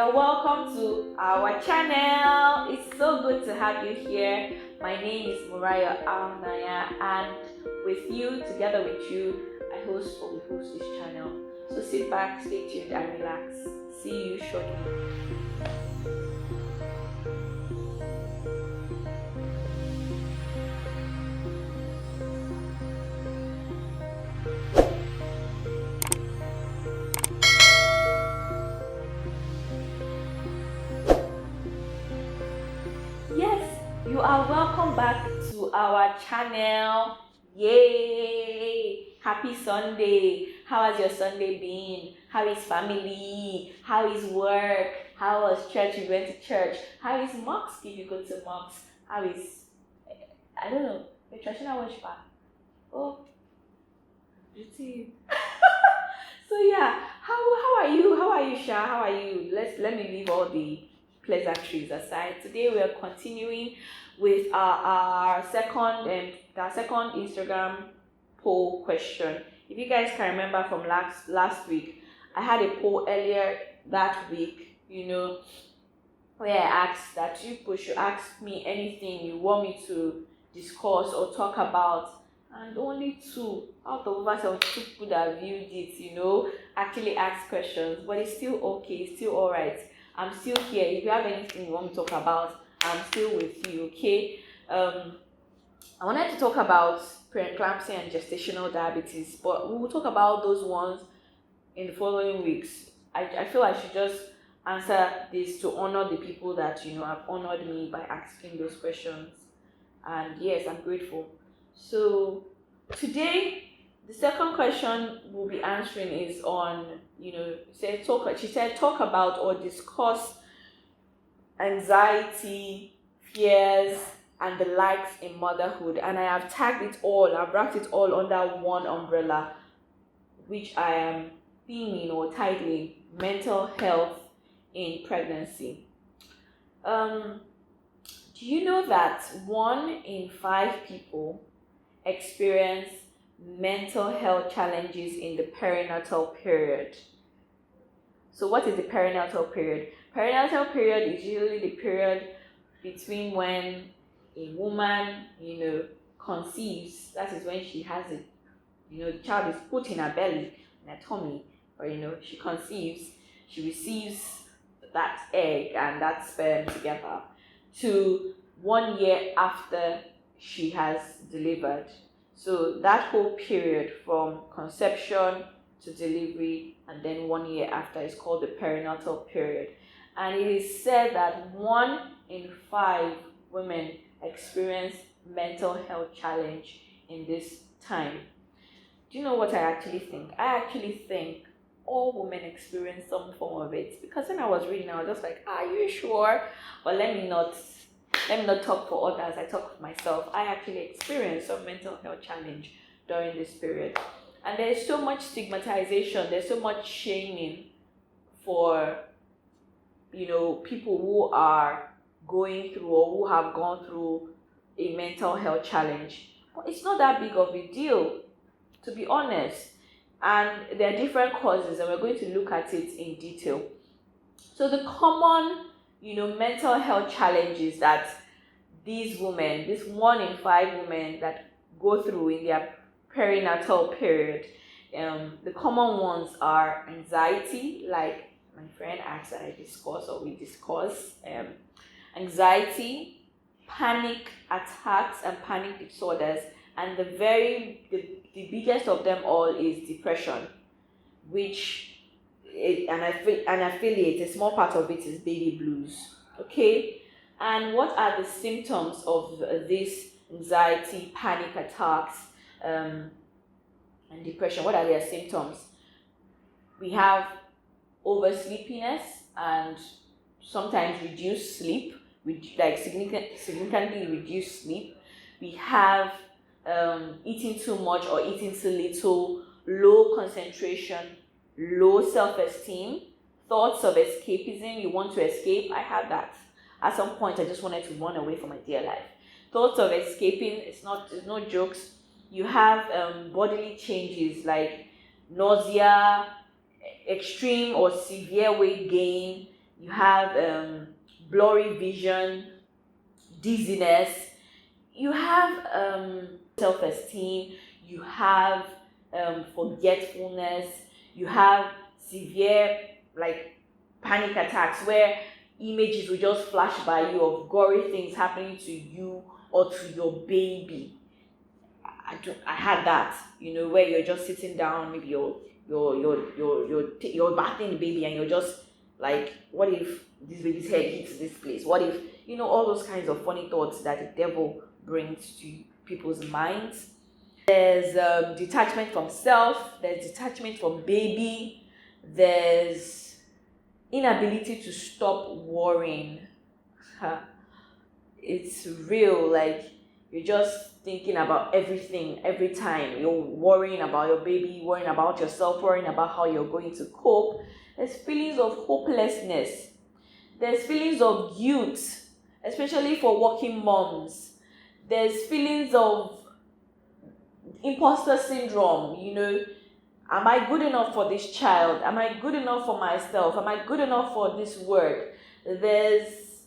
You're welcome to our channel. It's so good to have you here. My name is Muraya Alnaya, and together with you, I host or we host this channel. So sit back, stay tuned, and relax. See you shortly. Yes, you are welcome back to our channel. Yay! Happy Sunday. How has your Sunday been? How is family? How is work? How was church? You went to church. How is mosque if you go to mosque? How is, I don't know, the traditional worship? Oh, beauty. So yeah, how are you? How are you, Sha? How are you? Let me leave all the pleasantries aside. Today we are continuing with our second Instagram poll question. If you guys can remember from last week, I had a poll earlier that week, where I asked that you should ask me anything you want me to discuss or talk about. And only 2 out of over 72 people that viewed it, actually asked questions. But it's still okay, it's still alright. I'm still here. If you have anything you want me to talk about, I'm still with you, okay? I wanted to talk about preeclampsia and gestational diabetes, but we will talk about those ones in the following weeks. I feel I should just answer this to honor the people that, have honored me by asking those questions. And yes, I'm grateful. So today, the second question we'll be answering is on, she said talk about or discuss anxiety, fears, and the likes in motherhood. And I have tagged it all, I've wrapped it all under one umbrella, which I am theming or titling mental health in pregnancy. Do you know that 1 in 5 people experience mental health challenges in the perinatal period? So what is the perinatal period? Perinatal period is usually the period between when a woman, conceives. That is when she has it. The child is put in her belly, in her tummy, or she conceives, she receives that egg and that sperm together, to 1 year after she has delivered. So that whole period from conception to delivery and then 1 year after is called the perinatal period. And it is said that 1 in 5 women experience mental health challenge in this time. Do you know what I actually think? I actually think all women experience some form of it, because when I was reading, I was just like, are you sure? But let me not talk for others, I talk for myself. I actually experienced some mental health challenge during this period. And there's so much stigmatization, there's so much shaming for people who are going through or who have gone through a mental health challenge. But it's not that big of a deal, to be honest. And there are different causes, and we're going to look at it in detail. So the common, mental health challenges that these women, this 1 in 5 women that go through in their perinatal period, the common ones are anxiety, like my friend asked that I discuss or we discuss, anxiety, panic attacks and panic disorders, and the biggest of them all is depression, which an affiliate, a small part of it is baby blues. Okay, and what are the symptoms of this anxiety, panic attacks, and depression? What are their symptoms? We have oversleepiness and sometimes reduced sleep, significantly reduced sleep. We have eating too much or eating too little, low concentration, low self-esteem, thoughts of escapism. You want to escape. I had that. At some point, I just wanted to run away from my dear life. Thoughts of escaping, it's no jokes. You have bodily changes like nausea, extreme or severe weight gain, you have blurry vision, dizziness, you have self-esteem, you have forgetfulness, you have severe like panic attacks where images will just flash by you of gory things happening to you or to your baby. I had that, where you're just sitting down, maybe you're bathing the baby and you're just like, what if this baby's head hits this place? What if, all those kinds of funny thoughts that the devil brings to people's minds. There's detachment from self, there's detachment from baby, there's inability to stop worrying. It's real, like you're just thinking about everything every time. You're worrying about your baby, worrying about yourself, worrying about how you're going to cope. There's feelings of hopelessness. There's feelings of guilt, especially for working moms. There's feelings of imposter syndrome, am I good enough for this child? Am I good enough for myself? Am I good enough for this work? There's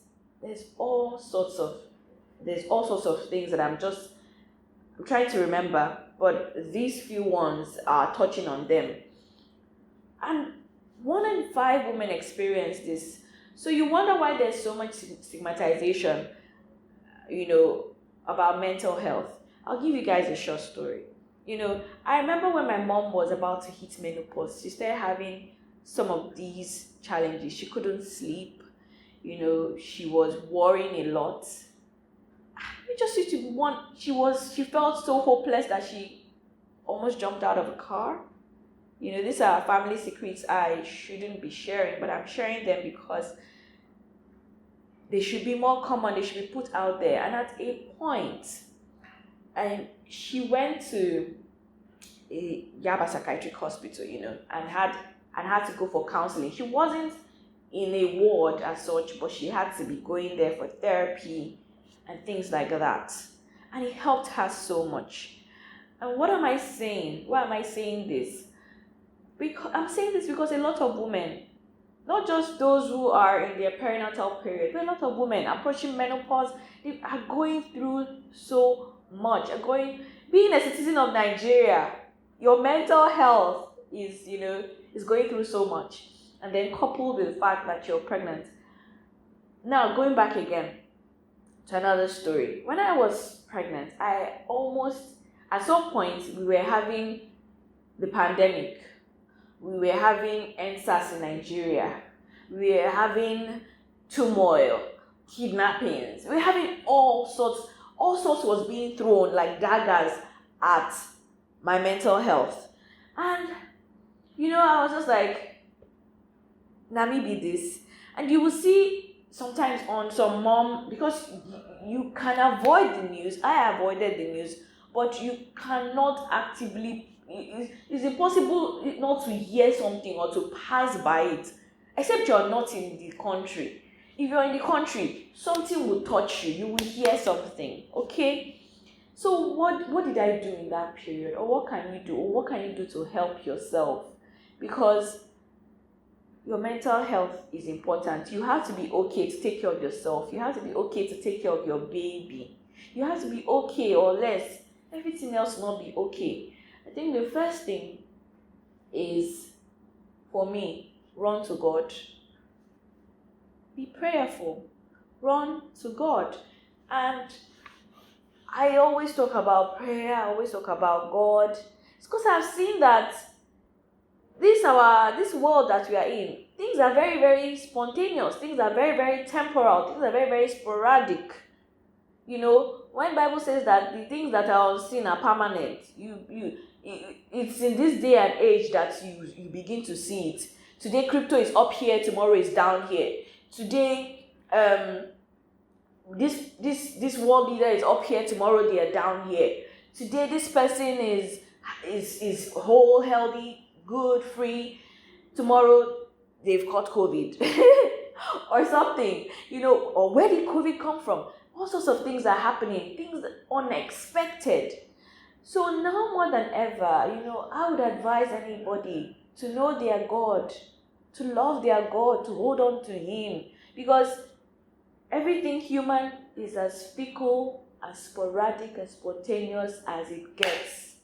all sorts of things that I'm trying to remember, but these few ones are touching on them. And 1 in 5 women experience this. So you wonder why there's so much stigmatization, about mental health. I'll give you guys a short story. I remember when my mom was about to hit menopause, she started having some of these challenges. She couldn't sleep, she was worrying a lot. It just used to be she felt so hopeless that she almost jumped out of a car. These are family secrets I shouldn't be sharing, but I'm sharing them because they should be more common, they should be put out there. And at a point, and she went to a Yaba psychiatric hospital, and had to go for counseling. She wasn't in a ward as such, but she had to be going there for therapy and things like that. And it helped her so much. And what am I saying? Why am I saying this? Because I'm saying this because a lot of women, not just those who are in their perinatal period, but a lot of women approaching menopause, they are going through so much. Being a citizen of Nigeria, your mental health is going through so much. And then coupled with the fact that you're pregnant. Now, going back again to another story. When I was pregnant, at some point, we were having the pandemic. We were having NSAS in Nigeria. We were having turmoil, kidnappings. We were having all sorts was being thrown like daggers at my mental health. And, I was just like, let me be this. And you will see sometimes on some mom, because you can avoid the news. I avoided the news, but you cannot actively, it's impossible not to hear something or to pass by it, except you're not in the country. If you're in the country, something will touch you. You will hear something, okay? So what did I do in that period? Or what can you do? Or what can you do to help yourself? Because your mental health is important. You have to be okay to take care of yourself. You have to be okay to take care of your baby. You have to be okay, or less everything else will not be okay. I think the first thing is, for me, run to God. Be prayerful. Run to God. And I always talk about prayer. I always talk about God. It's because I've seen that this world that we are in, things are very, very spontaneous. Things are very, very temporal. Things are very, very sporadic. When Bible says that the things that are unseen are permanent, it's in this day and age that you begin to see it. Today, crypto is up here. Tomorrow is down here. Today, this world leader is up here. Tomorrow, they are down here. Today, this person is whole, healthy, good, free. Tomorrow, they've caught COVID or something. Or where did COVID come from? All sorts of things are happening, things unexpected. So now more than ever, I would advise anybody to know their God, to love their God, to hold on to Him. Because everything human is as fickle, as sporadic, as spontaneous as it gets.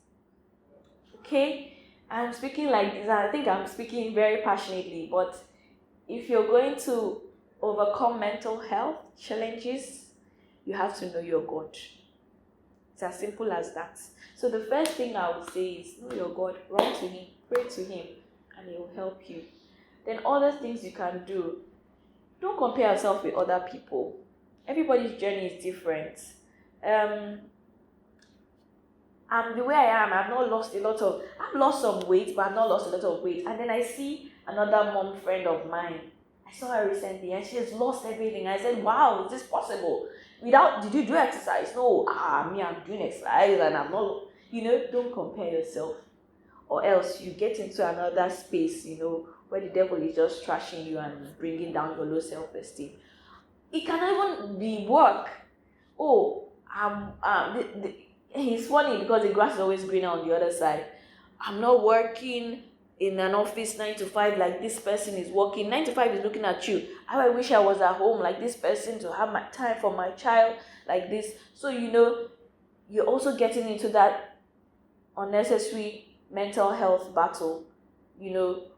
Okay? I'm speaking like this. I think I'm speaking very passionately, but if you're going to overcome mental health challenges, you have to know your God. It's as simple as that. So the first thing I would say is know your God, run to Him, pray to Him, and He will help you. Then other things you can do, don't compare yourself with other people. Everybody's journey is different. And the way I am, I've lost some weight, but I've not lost a lot of weight. And then I see another mom friend of mine. I saw her recently and she has lost everything. I said, wow, is this possible? Did you do exercise? No, me, I'm doing exercise and I'm not, don't compare yourself. Or else you get into another space, where the devil is just trashing you and bringing down your low self-esteem. It can even be work. Oh, it's funny because the grass is always greener on the other side. I'm not working in an office 9 to 5 like this person is working. 9 to 5 is looking at you. How I wish I was at home like this person to have my time for my child like this. So, you're also getting into that unnecessary mental health battle,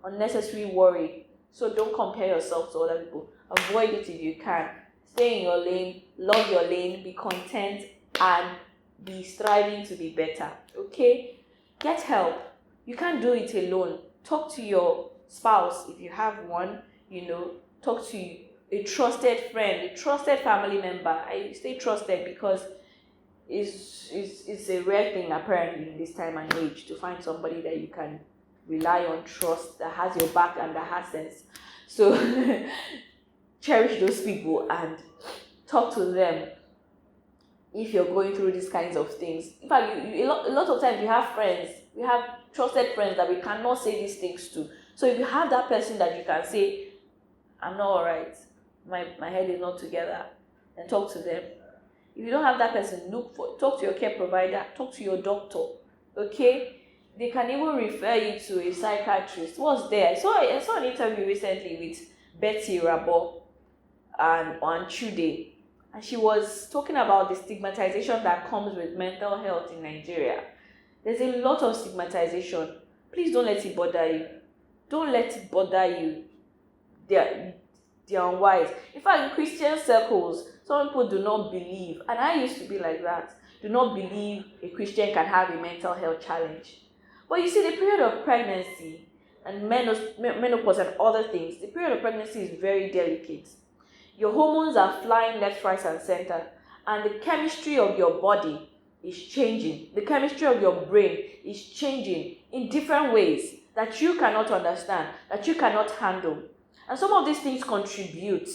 unnecessary worry. So don't compare yourself to other people. Avoid it if you can. Stay in your lane, love your lane, be content, and be striving to be better. Okay? Get help. You can't do it alone. Talk to your spouse if you have one, talk to a trusted friend, a trusted family member. I say trusted because it's a rare thing apparently in this time and age to find somebody that you can rely on, trust, that has your back and that has sense. So cherish those people and talk to them if you're going through these kinds of things. In fact, a lot of times we have trusted friends that we cannot say these things to. So if you have that person that you can say, I'm not alright, my head is not together, then talk to them. If you don't have that person, talk to your care provider, talk to your doctor, okay? They can even refer you to a psychiatrist. What's there? I saw an interview recently with Betty Rabo and on Chude, and she was talking about the stigmatization that comes with mental health in Nigeria. There's a lot of stigmatization. Please don't let it bother you. Don't let it bother you. They're unwise. In fact, in Christian circles, some people do not believe, and I used to be like that, do not believe a Christian can have a mental health challenge. But you see, the period of pregnancy and menopause and other things, the period of pregnancy is very delicate. Your hormones are flying left, right, and center, and the chemistry of your body is changing. The chemistry of your brain is changing in different ways that you cannot understand, that you cannot handle. And some of these things contribute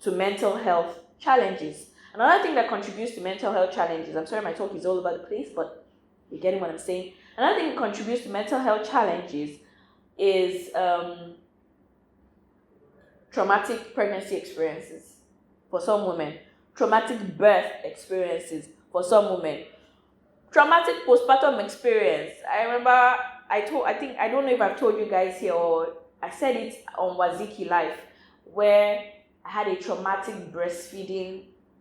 to mental health challenges. Another thing that contributes to mental health challenges, I'm sorry my talk is all over the place, but you're getting what I'm saying. Another thing that contributes to mental health challenges is traumatic pregnancy experiences for some women, traumatic birth experiences for some women, traumatic postpartum experience. I remember I don't know if I've told you guys here or I said it on Waziki Live, where I had a traumatic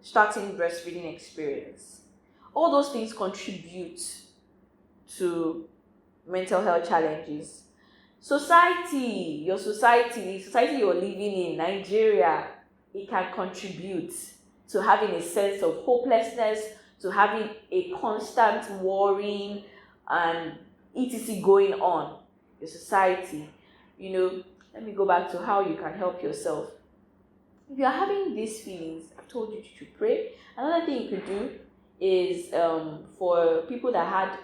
starting breastfeeding experience. All those things contribute to mental health challenges. Society, the society you're living in, Nigeria, it can contribute to having a sense of hopelessness, to having a constant worrying and etc. going on. Your society, let me go back to how you can help yourself. If you're having these feelings, I've told you to pray. Another thing you could do is for people that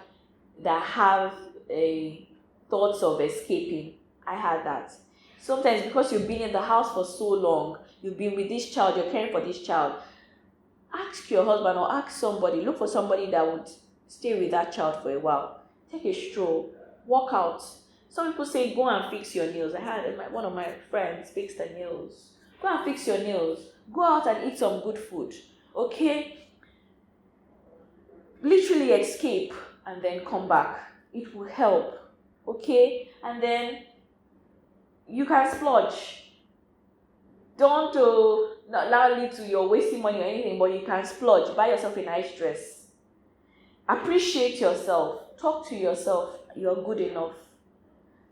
have a thoughts of escaping. I had that. Sometimes because you've been in the house for so long, you've been with this child, you're caring for this child, ask your husband or ask somebody, look for somebody that would stay with that child for a while. Take a stroll, walk out. Some people say go and fix your nails. I had one of my friends fix the nails. Go and fix your nails. Go out and eat some good food. Okay? Literally escape and then come back. It will help. Okay? And then you can splurge. Don't not lead to your wasting money or anything, but you can splurge. Buy yourself a nice dress. Appreciate yourself. Talk to yourself. You're good enough.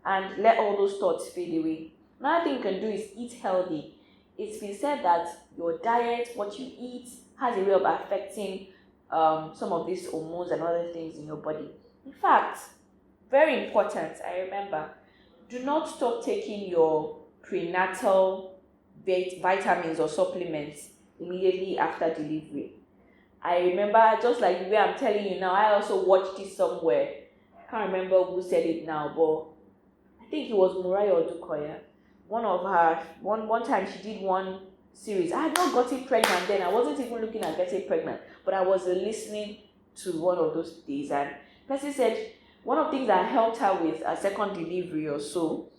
And let all those thoughts fade away. Another thing you can do is eat healthy. It's been said that your diet, what you eat, has a way of affecting some of these hormones and other things in your body. In fact, very important, I remember, do not stop taking your prenatal vitamins or supplements immediately after delivery. I remember, just like the way I'm telling you now, I also watched it somewhere. I can't remember who said it now, but I think it was Muriah Odukoya. One of her, one time she did one series. I had not gotten pregnant then. I wasn't even looking at getting pregnant, but I was listening to one of those days, and person said one of the things that helped her with a second delivery or so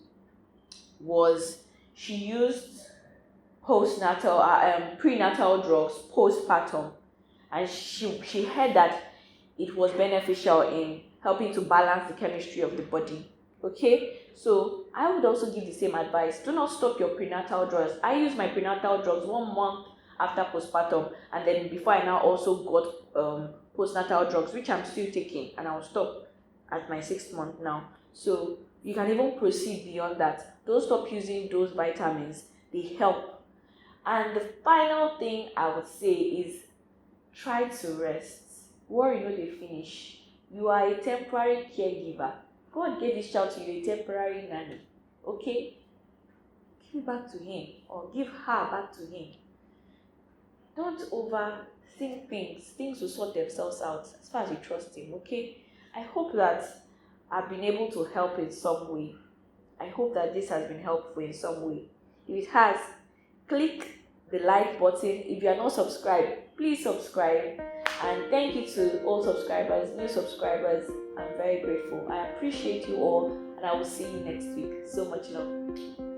was she used prenatal drugs postpartum, and she heard that it was beneficial in helping to balance the chemistry of the body. Okay, so I would also give the same advice. Do not stop your prenatal drugs. I use my prenatal drugs 1 month after postpartum, and then before I now also got postnatal drugs, which I'm still taking, and I'll stop at my 6th month now. So you can even proceed beyond that. Don't stop using those vitamins. They help. And the final thing I would say is try to rest. Worry no dey finish. You are a temporary caregiver. God gave this child to you, a temporary nanny. Okay? Give it back to him, or give her back to him. Don't overthink things. Things will sort themselves out as far as you trust him. Okay? I hope that I've been able to help in some way. I hope that this has been helpful in some way. If it has, click the like button. If you are not subscribed, please subscribe. And thank you to all subscribers, new subscribers. I'm very grateful. I appreciate you all, and I will see you next week. So much love.